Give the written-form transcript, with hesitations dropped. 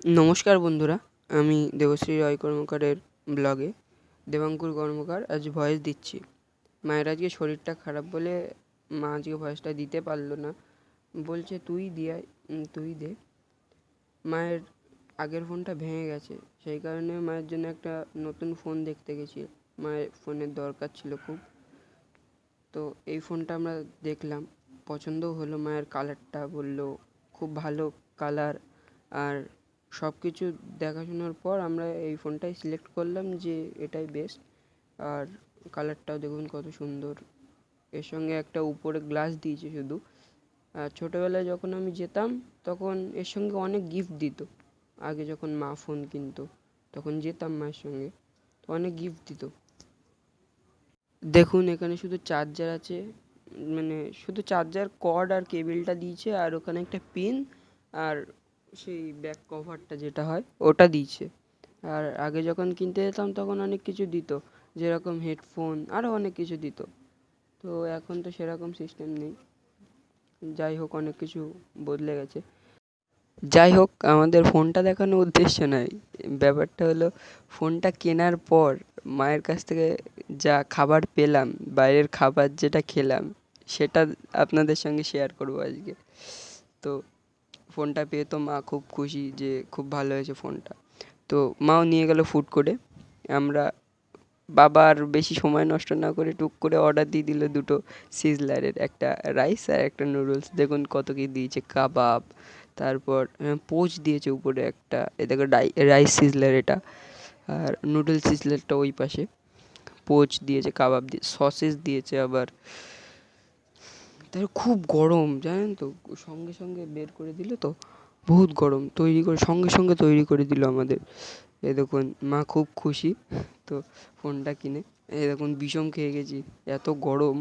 নমস্কার বন্ধুরা, আমি দেবশ্রী রয় কর্মকারের ব্লগে দেবাঙ্কুর কর্মকার আজ ভয়েস দিচ্ছি। মায়ের আজকে শরীরটা খারাপ বলে মা আজকে ভয়েসটা দিতে পারলো না, বলছে তুই দিয়ে তুই দে। মায়ের আগের ফোনটা ভেঙে গেছে, সেই কারণে মায়ের জন্য একটা নতুন ফোন দেখতে গেছি। মায়ের ফোনের দরকার ছিল খুব, তো এই ফোনটা আমরা দেখলাম, পছন্দও হলো। মায়ের কালারটা বললো খুব ভালো কালার, আর সব কিছু দেখাশোনার পর আমরা এই ফোনটাই সিলেক্ট করলাম যে এটাই বেস্ট। আর কালারটাও দেখুন কত সুন্দর, এর সঙ্গে একটা উপরে গ্লাস দিয়েছে শুধু। আর ছোটোবেলায় যখন আমি যেতাম তখন এর সঙ্গে অনেক গিফট দিত। আগে যখন মা ফোন কিনতো তখন যেতাম মায়ের সঙ্গে, তো অনেক গিফট দিত। দেখুন এখানে শুধু চার্জার আছে, মানে শুধু চার্জার কর্ড আর কেবিলটা দিয়েছে, আর ওখানে একটা পিন আর সেই ব্যাক কভারটা যেটা হয় ওটা দিয়েছে। আর আগে যখন কিনতে যেতাম তখন অনেক কিছু দিত, যেরকম হেডফোন আরও অনেক কিছু দিত। তো এখন তো সেরকম সিস্টেম নেই। যাই হোক, অনেক কিছু বদলে গেছে। যাই হোক, আমাদের ফোনটা দেখানোর উদ্দেশ্য নয়, ব্যাপারটা হলো ফোনটা কেনার পর মায়ের কাছ থেকে যা খাবার পেলাম, বাইরের খাবার যেটা খেলাম, সেটা আপনাদের সঙ্গে শেয়ার করবো আজকে। তো ফোনটা পেয়ে তো মা খুব খুশি যে খুব ভালো হয়েছে ফোনটা। তো মাও নিয়ে গেল ফুড কোর্টে। আমরা বাবা আর বেশি সময় নষ্ট না করে টুক করে অর্ডার দিয়ে দিল দুটো সিজলারের, একটা রাইস আর একটা নুডলস। দেখুন কত কি দিয়েছে, কাবাব, তারপর পোচ দিয়েছে উপরে একটা, এ দেখো রাইস সিজলার এটা, আর নুডলস সিজলারটা ওই পাশে। পোচ দিয়েছে, কাবাব দিয়ে, সসেস দিয়েছে আবার। তার খুব গরম জানেন তো, সঙ্গে সঙ্গে বের করে দিল, তো বহুত গরম, তৈরি করে সঙ্গে সঙ্গে তৈরি করে দিল আমাদের। এই দেখুন মা খুব খুশি তো ফোনটা কিনে। এই দেখুন বিষম খেয়ে গেছি, এত গরম।